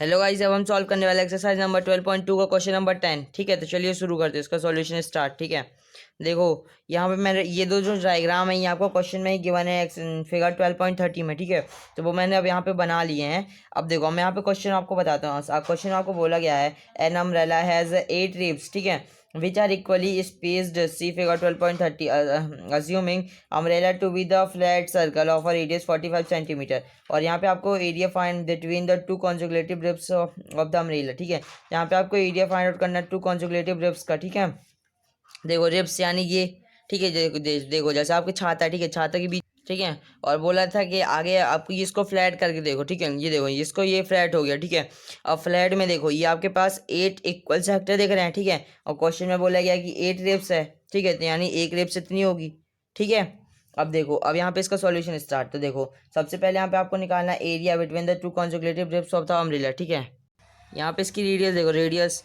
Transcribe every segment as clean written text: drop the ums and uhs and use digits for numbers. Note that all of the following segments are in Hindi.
हेलो गाइस, अब हम सॉल्व करने वाले एक्सरसाइज नंबर 12.2 का क्वेश्चन नंबर 10। ठीक है, तो चलिए शुरू करते हैं इसका सॉल्यूशन स्टार्ट। ठीक है, देखो यहाँ पे मैंने ये दो जो डायग्राम है ये आपको क्वेश्चन में ही गिवन है फिगर 12.30 में। ठीक है, तो वो मैंने अब यहाँ पे बना लिए हैं। अब देखो मैं यहाँ पे क्वेश्चन आपको बताता हूँ। क्वेश्चन आपको बोला गया है एन अम्ब्रेला हैज़ 8 रिब्स, ठीक है, which are equally spaced. See figure 12.30. Assuming umbrella to be the flat circle of a radius 45 centimeter. और यहाँ पे आपको area find between the two conjugative ribs of the umbrella. ठीक है, यहाँ पे आपको एरिया फाइंड आउट करना है टू कॉन्जुगेटिव रिब्स का। ठीक है, देखो रिब्स यानी ये, ठीक है, देखो जैसे आपकी छाता है, ठीक है, छाता के बीच, ठीक है, और बोला था कि आगे आपको इसको फ्लैट करके देखो। ठीक है, ये देखो इसको ये फ्लैट हो गया। ठीक है, अब फ्लैट में देखो ये आपके पास 8 इक्वल सेक्टर दिख रहे हैं। ठीक है, और क्वेश्चन में बोला गया कि 8 रिब्स है। ठीक है, तो यानी एक रिब्स इतनी होगी। ठीक है, अब देखो अब यहाँ पे इसका सॉल्यूशन स्टार्ट। तो देखो सबसे पहले यहाँ पे आपको निकालना area between the two conjugative ribs of the umbrella. ठीक है, यहाँ पे इसकी रेडियस देखो, रेडियस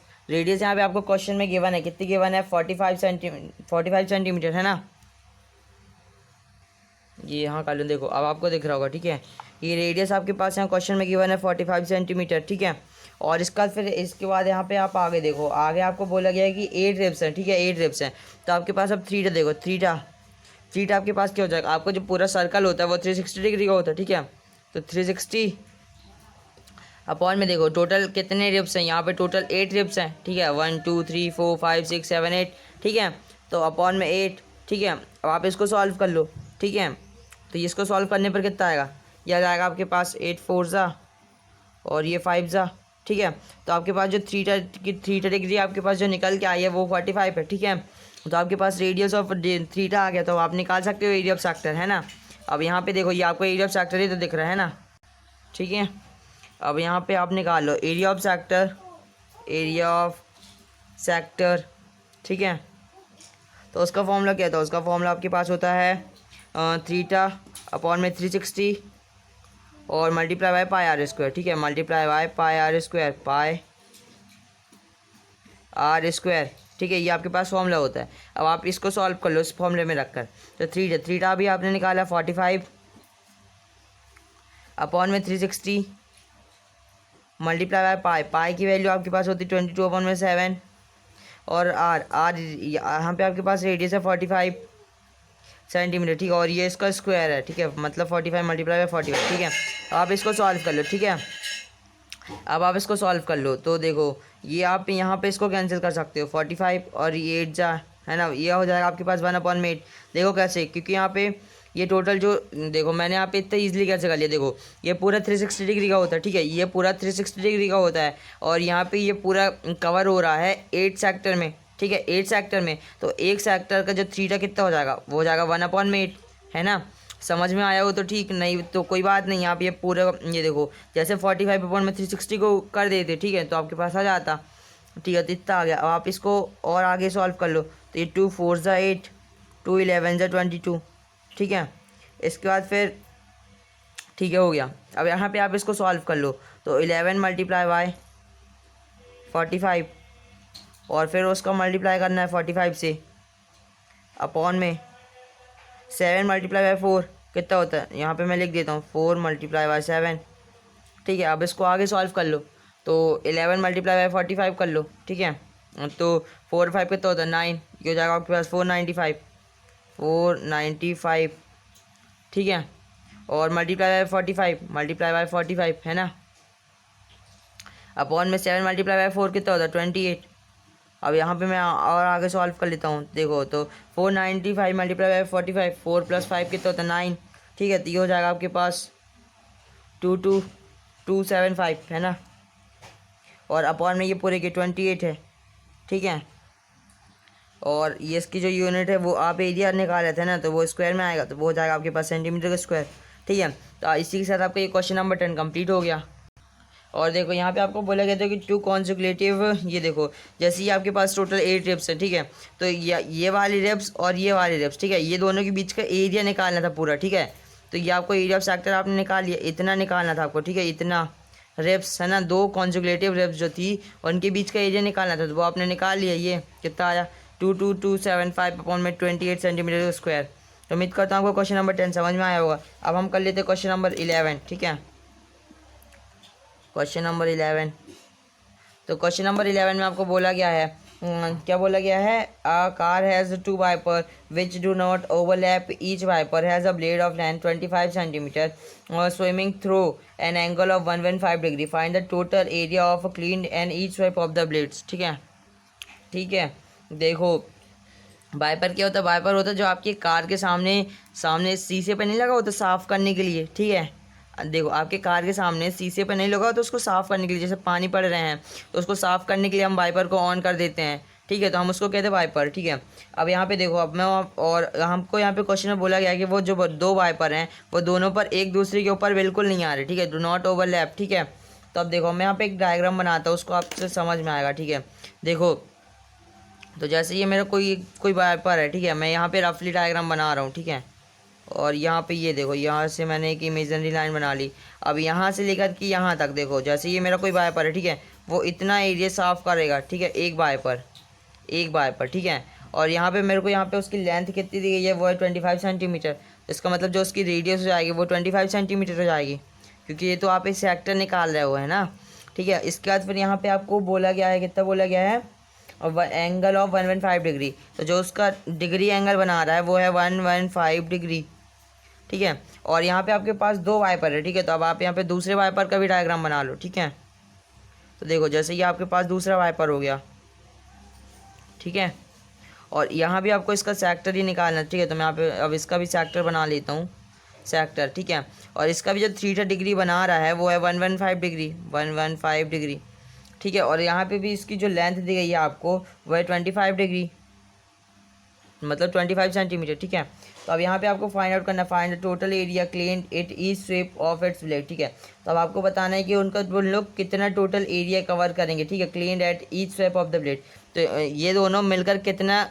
यहाँ पे आपको क्वेश्चन में गिवन है, कितनी गिवन है, 45 सेंटीमीटर है ना। ये यहाँ का लो, देखो अब आपको दिख रहा होगा। ठीक है, ये रेडियस आपके पास यहाँ क्वेश्चन में गिवन है 45 सेंटीमीटर। ठीक है, और इसका फिर इसके बाद यहाँ पे आप आगे देखो, आगे आपको बोला गया है कि 8 रिब्स हैं। ठीक है, 8 रिब्स हैं, तो आपके पास अब थ्रीटा देखो, थ्रीटा आपके पास क्या हो जाएगा, आपको जो पूरा सर्कल होता है वो 360 डिग्री का होता है। ठीक है, तो 360 अपॉन में देखो टोटल कितने रिब्स हैं, यहाँ पे टोटल 8 रिब्स हैं। ठीक है, 1 2 3 4 5 6 7 8। ठीक है, तो अपॉन में 8। ठीक है, अब आप इसको सॉल्व कर लो। ठीक है, तो इसको सॉल्व करने पर कितना आएगा, यह आ जाएगा आपके पास 8 4 ज़ा और ये 5 ज़ा। ठीक है, तो आपके पास जो थीटा डिग्री आपके पास जो निकल के आई है वो 45 है। ठीक है, तो आपके पास रेडियस ऑफ थीटा आ गया, तो आप निकाल सकते हो एरिया ऑफ सेक्टर, है ना। अब यहाँ पे देखो ये आपको एरिया ऑफ सेक्टर ही तो दिख रहा है ना। ठीक है, अब यहाँ पे आप निकाल लो एरिया ऑफ सेक्टर। ठीक है, तो उसका फॉर्मूला क्या था, उसका फॉर्मूला आपके पास होता है थीटा अपॉन में 360 और multiply by pi r square. ठीक है, multiply by pi r square, ठीक है, ये आपके पास फॉर्मूला होता है। अब आप इसको सॉल्व कर लो इस फॉर्मूले में रखकर। तो थीटा भी आपने निकाला 45 अपॉन में 360 मल्टीप्लाई बाय पाई की वैल्यू आपके पास होती 22 अपॉन में 7 और आर यहाँ पे आपके पास रेडियस है 45 सेंटीमीटर। ठीक है, और ये इसका स्क्वायर है। ठीक है, मतलब 45 मल्टीप्लाई बाय 45। ठीक है, अब आप इसको सॉल्व कर लो। ठीक है, अब आप इसको सॉल्व कर लो, तो देखो ये आप यहाँ पे इसको कैंसिल कर सकते हो, 45 और ये 8 जा, है ना, ये हो जाएगा आपके पास 1/8। देखो कैसे, क्योंकि यहाँ पे ये टोटल जो देखो मैंने यहाँ पे इतना ईजिली कैसे कर लिया, देखो ये पूरा 360 डिग्री का होता है। ठीक है, ये पूरा 360 डिग्री का होता है और यहाँ पे ये पूरा कवर हो रहा है 8 सेक्टर में। ठीक है, 8 सेक्टर में, तो एक सेक्टर का जो थीटा कितना हो जाएगा, वो हो जाएगा 1/8, है ना। समझ में आया हो तो ठीक, नहीं तो कोई बात नहीं। आप ये पूरा ये देखो जैसे 45 अपॉन में 360 को कर देते, ठीक है, तो आपके पास आ जाता। ठीक है, तो इतना आ गया। अब आप इसको और आगे सॉल्व कर लो, तो ये 2 4 ज़ा 8, 2 11 ज़ा 22। ठीक है, इसके बाद फिर ठीक है हो गया। अब यहाँ पे आप इसको सॉल्व कर लो, तो 11 मल्टीप्लाई बाय 45 और फिर उसका मल्टीप्लाई करना है 45 से अपॉन में 7 मल्टीप्लाई बाय 4 कितना होता है, यहाँ पे मैं लिख देता हूँ 4 मल्टीप्लाई बाय 7। ठीक है, अब इसको आगे सॉल्व कर लो, तो 11 मल्टीप्लाई बाय 45 कर लो। ठीक है, तो 4 5 कितना होता है 9, ये हो जाएगा आपके पास 495। ठीक है, और मल्टीप्लाई बाय 45 है ना, अपॉन में 7 मल्टीप्लाई बाय 4 कितना होता है 28। अब यहाँ पे मैं और आगे सॉल्व कर लेता हूँ, देखो तो 495 मल्टीप्लाई बाय 45, 4 + 5 कितना होता है 9। ठीक है, तो ये हो जाएगा आपके पास 22275, है ना, और अपॉन में ये पूरे के 28 है। ठीक है, और ये इसकी जो यूनिट है वो आप एरिया निकाले थे ना, तो वो स्क्वायर में आएगा, तो वो हो जाएगा आपके पास सेंटीमीटर का स्क्वायर। ठीक है, तो इसी के साथ आपका ये क्वेश्चन नंबर 10 कंप्लीट हो गया। और देखो यहाँ पे आपको बोला गया था कि टू कॉन्जुगेटिव, ये देखो जैसे ये आपके पास टोटल 8 रिब्स है। ठीक है, तो ये वाली रिब्स और ये वाली रिब्स, ठीक है, ये दोनों के बीच का एरिया निकालना था पूरा। ठीक है, तो ये आपको एरिया ऑफ सेक्टर आपने निकाल लिया, इतना निकालना था आपको। ठीक है, इतना रिब्स है ना, दो कॉन्जुगेटिव रिब्स जो थी उनके बीच का एरिया निकालना था, तो वो आपने निकाल लिया। ये कितना आया 22275 अपॉन में 28 सेंटीमीटर स्क्वायर। तो उम्मीद करता हूँ आपको क्वेश्चन नंबर 10 समझ में आया होगा। अब हम कर लेते हैं क्वेश्चन नंबर 11। ठीक है, क्वेश्चन नंबर 11। तो क्वेश्चन नंबर 11 में आपको बोला गया है, क्या बोला गया है, a car has two wiper which do not overlap, each wiper has a blade of length 25 centimetre और swimming through an angle of 115 degree, find the total area of clean and each swipe of the blades. ठीक है, ठीक है। देखो वाइपर क्या होता है, वाइपर होता है जो आपकी कार के सामने सामने शीशे पे नहीं लगा होता साफ़ करने के लिए। ठीक है, देखो आपके कार के सामने शीशे पे नहीं लगा तो उसको साफ़ करने के लिए, जैसे पानी पड़ रहे हैं तो उसको साफ़ करने के लिए हम वाइपर को ऑन कर देते हैं। ठीक है, तो हम उसको कहते हैं वाइपर। ठीक है, अब यहाँ पे देखो, अब मैं और हमको यहाँ पे क्वेश्चन में बोला गया है कि वो जो दो वाइपर हैं वो दोनों पर एक दूसरे के ऊपर बिल्कुल नहीं आ रहे। ठीक है, डू नॉट ओवरलैप। ठीक है, तो अब देखो मैं यहाँ पे एक डायग्राम बनाता हूँ, उसको आपसे समझ में आएगा। ठीक है, देखो तो जैसे ये मेरा कोई कोई वाइपर है। ठीक है, मैं यहाँ पे रफली डायग्राम बना रहा हूँ। ठीक है, और यहाँ पे ये देखो, यहाँ से मैंने एक इमेजिनरी लाइन बना ली। अब यहाँ से लेकर के यहाँ तक देखो, जैसे ये मेरा कोई वाइपर है। ठीक है, वो इतना एरिया साफ़ करेगा। ठीक है, एक वाइपर। ठीक है, और यहाँ पे मेरे को यहाँ पे उसकी लेंथ कितनी दी गई है, वो है 25 सेंटीमीटर। इसका मतलब जो उसकी रेडियस हो जाएगी वो 25 सेंटीमीटर हो जाएगी, क्योंकि ये तो आप इस सेक्टर निकाल रहे हो, है ना। ठीक है, इसके बाद फिर यहाँ पे आपको बोला गया है, कितना बोला गया है, और एंगल ऑफ 115 डिग्री। तो जो उसका डिग्री एंगल बना रहा है वो है 115 डिग्री। ठीक है, और यहाँ पे आपके पास दो वाइपर है। ठीक है, तो अब आप यहाँ पे दूसरे वाइपर का भी डायग्राम बना लो। ठीक है, तो देखो जैसे ये आपके पास दूसरा वाइपर हो गया। ठीक है, और यहाँ भी आपको इसका सेक्टर ही निकालना है। ठीक है, तो मैं यहाँ पे अब इसका भी सेक्टर बना लेता हूँ, सेक्टर। ठीक है, और इसका भी जो थीटा डिग्री बना रहा है वो है 115 डिग्री। ठीक है, और यहाँ पे भी इसकी जो लेंथ दी गई है आपको वो है 25 डिग्री, मतलब 25 सेंटीमीटर। ठीक है, तो अब यहाँ पे आपको फाइंड आउट करना, find the total area clean it each sweep of its blade. ठीक है, तो अब आपको बताना है कि उनका वो लोग कितना टोटल एरिया कवर करेंगे। ठीक है, clean at each sweep of the blade, तो ये दोनों मिलकर कितना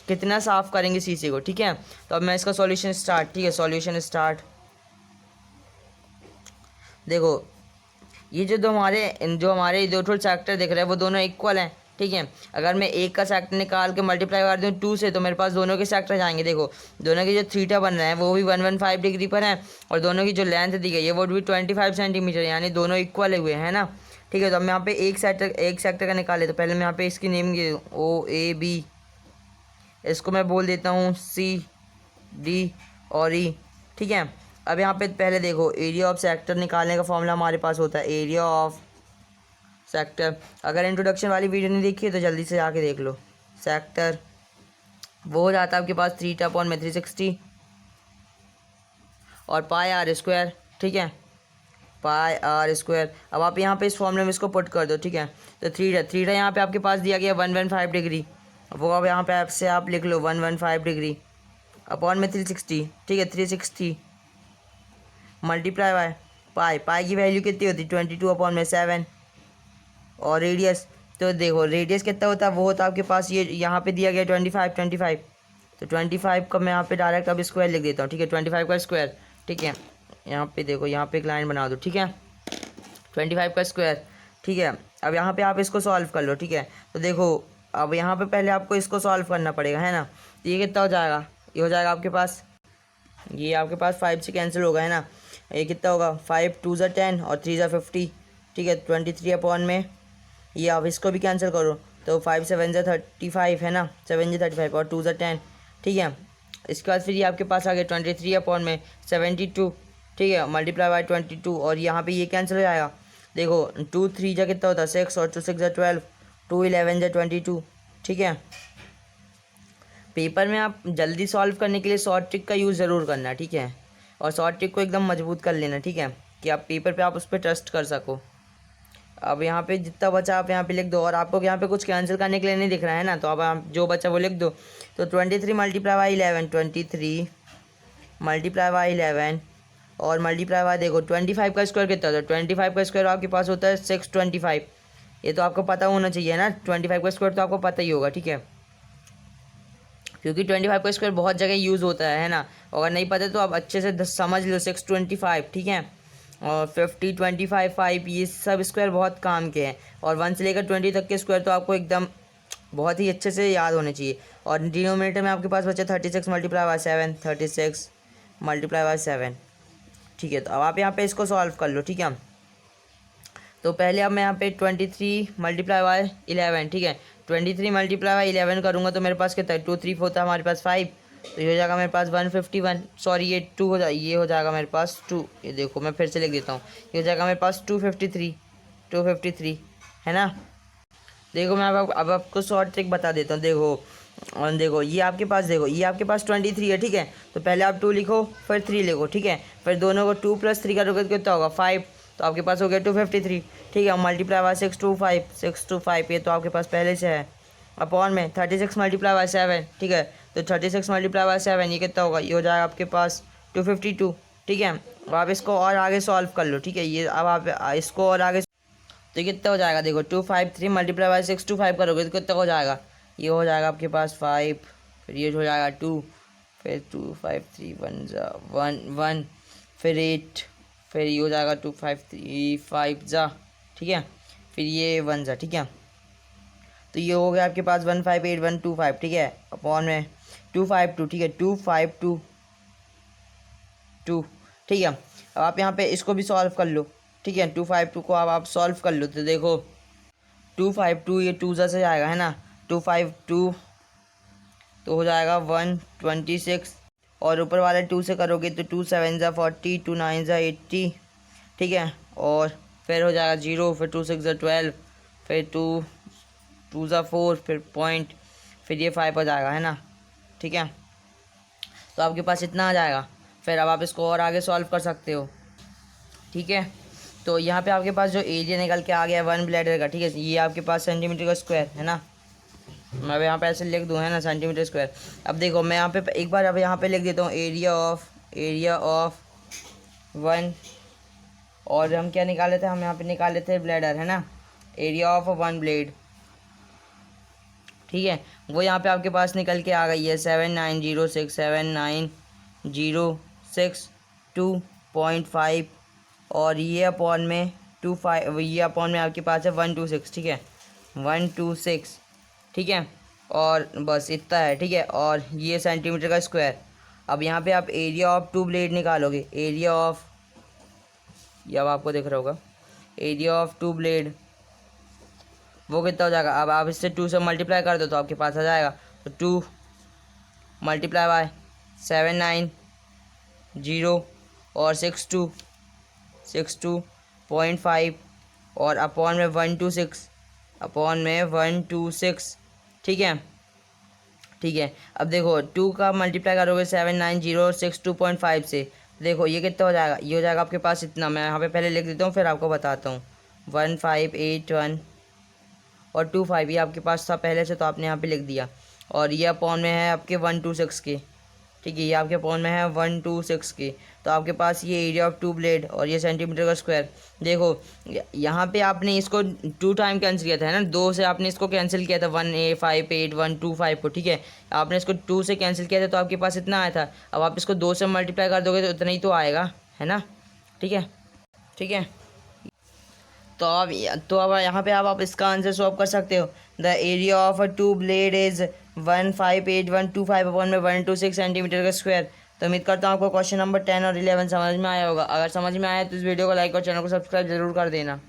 कितना साफ़ करेंगे शीशे को। ठीक है, तो अब मैं इसका सॉल्यूशन स्टार्ट। ठीक है, सॉल्यूशन स्टार्ट। देखो ये जो हमारे दो टोटल सेक्टर दिख रहे हैं वो दोनों इक्वल हैं। ठीक है, अगर मैं एक का सेक्टर निकाल के मल्टीप्लाई कर दूँ 2 से तो मेरे पास दोनों के सेक्टर जाएंगे। देखो दोनों के जो थीटा बन रहे हैं वो भी 115 डिग्री पर है, और दोनों की जो लेंथ दी गई है वो भी 25 सेंटीमीटर, यानी दोनों इक्वल हुए हैं ना। ठीक है, तो अब मैं यहाँ पे एक सेक्टर का निकाले, तो पहले मैं यहाँ पे इसकी नेम OAB, इसको मैं बोल देता हूँ CD और E। ठीक है, अब यहाँ पे पहले देखो एरिया ऑफ सेक्टर निकालने का फॉर्मूला हमारे पास होता है एरिया ऑफ सेक्टर। अगर इंट्रोडक्शन वाली वीडियो नहीं देखी है तो जल्दी से जाके देख लो। सेक्टर वो हो जाता है आपके पास 3/360 और पाई आर स्क्वायर। ठीक है, पाई आर स्क्वायर। अब आप यहाँ पे इस फॉर्मूले में इसको पुट कर दो। ठीक है, तो थीटा यहाँ पे आपके पास दिया गया 115 डिग्री, वो अब यहाँ पे आपसे आप लिख लो 115 डिग्री अपॉन में 360। ठीक है, 360 मल्टीप्लाई बाय पाई की वैल्यू कितनी होती है 22/7, और रेडियस, तो देखो रेडियस कितना होता है, वो होता है आपके पास ये यहाँ पे दिया गया 25, तो 25 का मैं यहाँ पे डायरेक्ट अब स्क्वायर लिख देता हूँ। ठीक है, 25 का स्क्वायर। ठीक है, यहाँ पे देखो, यहाँ पे एक लाइन बना दो। ठीक है, 25 का स्क्वायर। ठीक है, अब यहाँ पे आप इसको सॉल्व कर लो। ठीक है, तो देखो अब यहाँ पे पहले आपको इसको सॉल्व करना पड़ेगा, है ना। तो ये कितना हो जाएगा, ये हो जाएगा आपके पास, ये आपके पास 5 से कैंसिल होगा, है ना। ये कितना होगा, 5 2 ज़ा 10 और 3 ज़ा 50। ठीक है, 23 अपॉन में ये आप इसको भी कैंसिल करो, तो 5 7 ज़ा 35, है ना, 7 ज़ा 35 और 2 ज़ा 10। ठीक है, इसके बाद फिर ये आपके पास आ गया 23 अपॉन में 72। ठीक है, मल्टीप्लाई बाय 22, और यहाँ पे ये कैंसिल हो जाएगा। देखो 2 3 जा कितना होता है 6, और 2 6 ज़ा 12, 2 11 ज़ा 22। ठीक है, पेपर में आप जल्दी सॉल्व करने के लिए शॉर्ट ट्रिक का यूज़ ज़रूर करना। ठीक है, और शॉर्ट ट्रिक को एकदम मजबूत कर लेना। ठीक है, कि आप पेपर पे आप उस पर ट्रस्ट कर सको। अब यहाँ पे जितना बचा आप यहाँ पे लिख दो, और आपको यहाँ पे कुछ कैंसिल करने के लिए नहीं दिख रहा है ना, तो अब आप जो बचा वो लिख दो। तो 23 मल्टीप्लाई बाई 11, 23 मल्टीप्लाई बाई 11 और मल्टीप्लाई बाई, देखो 25 का स्क्वायर कितना होता है, 25 का स्क्वायर आपके पास होता है 625। ये तो आपको पता होना चाहिए ना, 25 का स्क्वायर तो आपको पता ही होगा। ठीक है, क्योंकि 25 का स्क्वायर बहुत जगह यूज़ होता है ना। अगर नहीं पता तो आप अच्छे से समझ लो, 625। ठीक है, और 50 25 5, ये सब स्क्वायर बहुत काम के हैं, और 1 से लेकर 20 तक के स्क्वायर तो आपको एकदम बहुत ही अच्छे से याद होने चाहिए। और डिनोमिनेटर में आपके पास बचा 36 मल्टीप्लाई बाय 7, 36 मल्टीप्लाई बाय 7। ठीक है, तो अब आप यहाँ पे इसको सॉल्व कर लो। ठीक है, तो पहले अब मैं यहाँ पे 23 मल्टीप्लाई बाय 11, ठीक है, 23 मल्टीप्लाई बाय 11 करूँगा तो मेरे पास कितना है, 2 3 होता है हमारे पास 5, तो ये हो जाएगा मेरे पास 151, सॉरी ये 2 हो जाए, ये हो जाएगा मेरे पास 2, ये देखो मैं फिर से लिख देता हूँ, ये हो जाएगा मेरे पास 253 है ना। देखो मैं अब आपको शॉर्ट ट्रिक बता देता हूँ, देखो और देखो ये आपके पास, देखो ये आपके पास 23 है, ठीक है, तो पहले आप 2 लिखो फिर 3 लिखो, ठीक है, फिर दोनों को 2 + 3 करोगे तो कितना होगा 5, तो आपके पास हो गया 253, ठीक है, मल्टीप्लाई बाय 625, ये तो आपके पास पहले से है, अपॉन में 36 मल्टीप्लाई बाय 7, ठीक है, तो 36 मल्टीप्लाई बाय 7 ये कितना होगा, ये हो जाएगा आपके पास 252, ठीक है। अब आप इसको और आगे सॉल्व कर लो, ठीक है, ये अब आप इसको और आगे तो कितना हो जाएगा, देखो 253 मल्टीप्लाई बाय 625 करोगे तो कितना हो जाएगा, ये हो जाएगा आपके पास 5, फिर ये हो जाएगा 2, फिर 253 1 फिर 8, फिर ये हो जाएगा 253 जा, ठीक है, फिर ये 1 जा, ठीक है, तो ये हो गया आपके पास 158125, ठीक है, अपॉन में 252, ठीक है, 252 ठीक है। अब आप यहाँ पे इसको भी सॉल्व कर लो, ठीक है, 252 को अब आप सॉल्व कर लो, तो देखो 252 ये 2 से आएगा है ना, 252 तो हो जाएगा 126, और ऊपर वाले 2 से करोगे तो 2 7 ज़ा 40, 2 9 ज़ा 80, ठीक है, और फिर हो जाएगा 0, फिर 2 6 ज़ा 12, फिर 2 ज़ा 4, फिर पॉइंट, फिर ये 5 हो जाएगा है ना, ठीक है, तो आपके पास इतना आ जाएगा। फिर अब आप इसको और आगे सॉल्व कर सकते हो, ठीक है, तो यहाँ पे आपके पास जो एरिया निकल के आ गया है 1 ब्लैडर का, ठीक है, ये आपके पास सेंटीमीटर का स्क्वायर है ना, मैं यहाँ पे ऐसे लिख दूँ है ना सेंटीमीटर स्क्वायर। अब देखो मैं यहाँ पे एक बार अब यहाँ पे लिख देता हूँ एरिया ऑफ 1, और हम क्या निकाले थे, हम यहाँ पे निकाले थे ब्लैडर है ना, एरिया ऑफ 1 ब्लेड, ठीक है, वो यहाँ पे आपके पास निकल के आ गई है 7906 और ये अपॉन में 25, ये अपॉन में आपके पास है 126, ठीक है, 126, ठीक है, और बस इतना है, ठीक है, और ये सेंटीमीटर का स्क्वायर। अब यहाँ पे आप एरिया ऑफ 2 ब्लेड निकालोगे, एरिया ऑफ, ये अब आपको दिख रहा होगा, एरिया ऑफ 2 ब्लेड वो कितना हो जाएगा, अब आप इससे 2 से मल्टीप्लाई कर दो तो आपके पास आ जाएगा, तो 2 मल्टीप्लाई बाय 790 और 62.5 और अपॉन में 126, ठीक है, ठीक है। अब देखो 2 का मल्टीप्लाई करोगे 790 और 62.5 से, देखो ये कितना हो जाएगा, ये हो जाएगा आपके पास इतना, मैं यहाँ पे पहले लिख देता हूँ फिर आपको बताता हूँ, 1581 और 25, ये आपके पास था पहले से तो आपने यहाँ पे लिख दिया, और ये अपॉन में है आपके 126 के, ठीक है, ये आपके अपॉन में है 126 के, तो आपके पास ये एरिया ऑफ 2 ब्लेड और ये सेंटीमीटर का स्क्वायर। देखो यहाँ पे आपने इसको 2 टाइम कैंसिल किया था है ना, 2 से आपने इसको कैंसिल किया था 1858125 को, ठीक है, आपने इसको 2 से कैंसिल किया था तो आपके पास इतना आया था, अब आप इसको 2 से मल्टीप्लाई कर दोगे तो इतना ही तो आएगा है ना, ठीक है, ठीक है। तो अब यहाँ पे आप इसका आंसर सॉल्व कर सकते हो, the area of a 2 blade is 158125 upon में 126 सेंटीमीटर का स्क्वायर। तो उम्मीद करता हूँ आपको क्वेश्चन नंबर 10 और 11 समझ में आया होगा। अगर समझ में आया तो इस वीडियो को लाइक और चैनल को सब्सक्राइब जरूर कर देना।